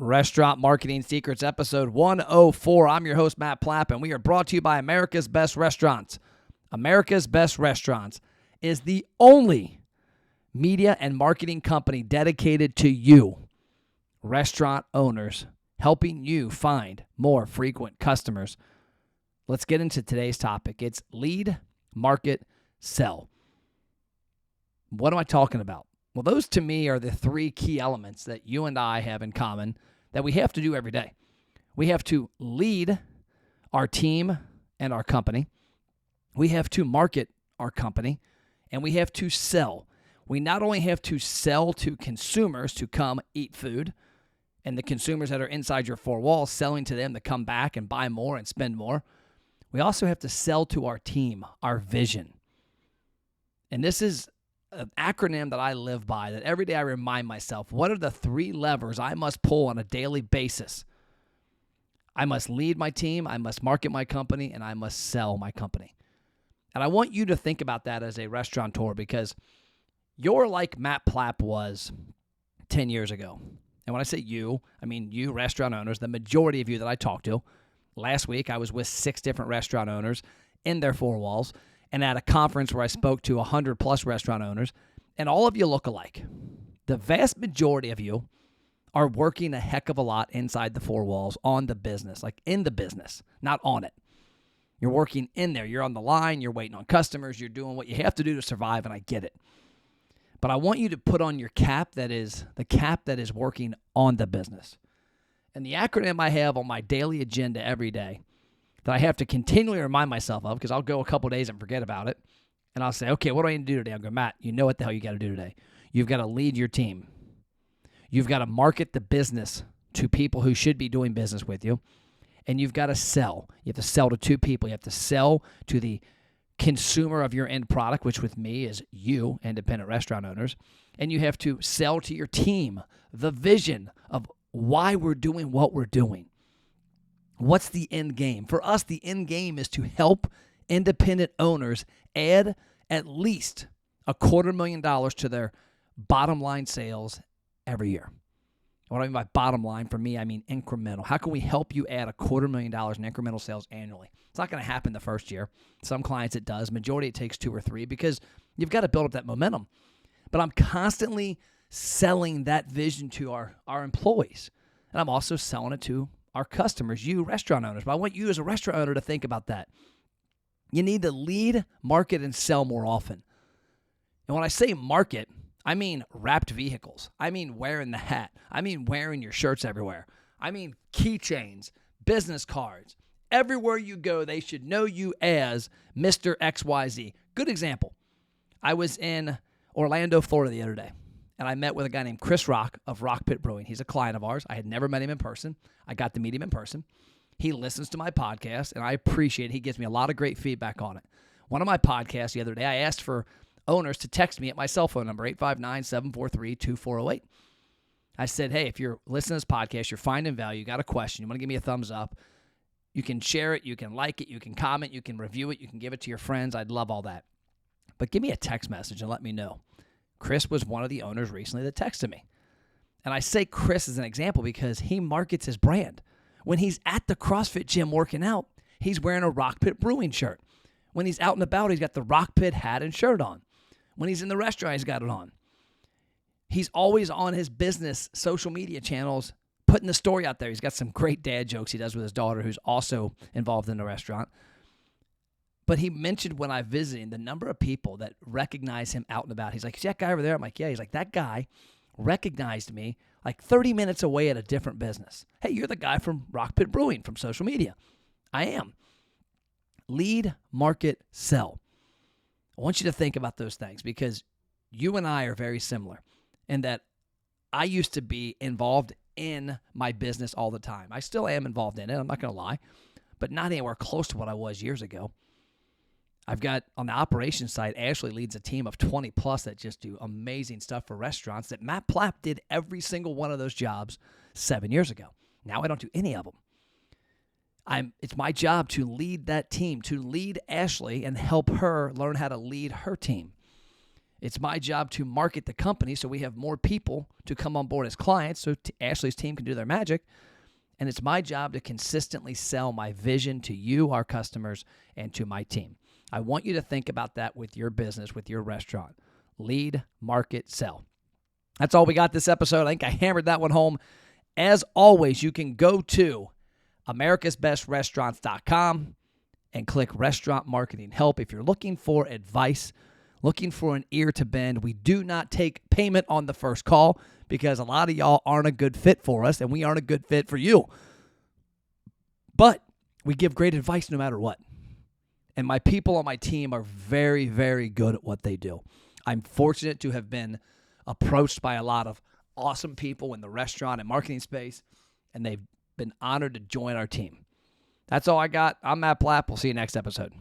Restaurant Marketing Secrets, episode 104. I'm your host, Matt Plapp, and we are brought to you by America's Best Restaurants. America's Best Restaurants is the only media and marketing company dedicated to you, restaurant owners, helping you find more frequent customers. Let's get into today's topic. It's lead, market, sell. What am I talking about? Well, those to me are the three key elements that you and I have in common that we have to do every day. We have to lead our team and our company. We have to market our company, and we have to sell. We not only have to sell to consumers to come eat food, and the consumers that are inside your four walls, selling to them to come back and buy more and spend more. We also have to sell to our team, our vision. And this is an acronym that I live by, that every day I remind myself, what are the three levers I must pull on a daily basis? I must lead my team, I must market my company, and I must sell my company. And I want you to think about that as a restaurateur, because you're like Matt Plapp was 10 years ago. And when I say you, I mean you restaurant owners, the majority of you that I talked to. Last week, I was with 6 different restaurant owners in their four walls, and at a conference where I spoke to 100-plus restaurant owners, and all of you look alike. The vast majority of you are working a heck of a lot inside the four walls on the business, like in the business, not on it. You're working in there. You're on the line. You're waiting on customers. You're doing what you have to do to survive, and I get it. But I want you to put on your cap that is the cap that is working on the business. And the acronym I have on my daily agenda every day that I have to continually remind myself of, because I'll go a couple days and forget about it, and I'll say, okay, what do I need to do today? I'll go, Matt, you know what the hell you got to do today. You've got to lead your team. You've got to market the business to people who should be doing business with you, and you've got to sell. You have to sell to 2 people. You have to sell to the consumer of your end product, which with me is you, independent restaurant owners, and you have to sell to your team the vision of why we're doing what we're doing. What's the end game? For us, the end game is to help independent owners add at least $250,000 to their bottom line sales every year. What I mean by bottom line, for me, I mean incremental. How can we help you add $250,000 in incremental sales annually? It's not going to happen the first year. Some clients it does. Majority it takes 2 or 3 because you've got to build up that momentum. But I'm constantly selling that vision to our employees. And I'm also selling it to our customers, you restaurant owners. But I want you as a restaurant owner to think about that. You need to lead, market, and sell more often. And when I say market, I mean wrapped vehicles. I mean wearing the hat. I mean wearing your shirts everywhere. I mean keychains, business cards. Everywhere you go, they should know you as Mr. XYZ. Good example. I was in Orlando, Florida the other day, and I met with a guy named Chris Rock of Rock Pit Brewing. He's a client of ours. I had never met him in person. I got to meet him in person. He listens to my podcast, and I appreciate it. He gives me a lot of great feedback on it. One of my podcasts the other day, I asked for owners to text me at my cell phone number, 859-743-2408. I said, hey, if you're listening to this podcast, you're finding value, you got a question, you want to give me a thumbs up, you can share it, you can like it, you can comment, you can review it, you can give it to your friends. I'd love all that. But give me a text message and let me know. Chris was one of the owners recently that texted me. And I say Chris as an example because he markets his brand. When he's at the CrossFit gym working out, he's wearing a Rock Pit Brewing shirt. When he's out and about, he's got the Rock Pit hat and shirt on. When he's in the restaurant, he's got it on. He's always on his business social media channels, putting the story out there. He's got some great dad jokes he does with his daughter, who's also involved in the restaurant. But he mentioned when I visited the number of people that recognize him out and about. He's like, is that guy over there? I'm like, yeah. He's like, that guy recognized me like 30 minutes away at a different business. Hey, you're the guy from Rock Pit Brewing from social media. I am. Lead, market, sell. I want you to think about those things because you and I are very similar in that I used to be involved in my business all the time. I still am involved in it. I'm not going to lie, but not anywhere close to what I was years ago. I've got, on the operations side, Ashley leads a team of 20 plus that just do amazing stuff for restaurants that Matt Plapp did every single one of those jobs 7 years ago. Now I don't do any of them. It's my job to lead that team, to lead Ashley and help her learn how to lead her team. It's my job to market the company so we have more people to come on board as clients so Ashley's team can do their magic. And it's my job to consistently sell my vision to you, our customers, and to my team. I want you to think about that with your business, with your restaurant. Lead, market, sell. That's all we got this episode. I think I hammered that one home. As always, you can go to americasbestrestaurants.com and click Restaurant Marketing Help if you're looking for advice, looking for an ear to bend. We do not take payment on the first call because a lot of y'all aren't a good fit for us and we aren't a good fit for you. But we give great advice no matter what. And my people on my team are very, very good at what they do. I'm fortunate to have been approached by a lot of awesome people in the restaurant and marketing space, and they've been honored to join our team. That's all I got. I'm Matt Plapp. We'll see you next episode.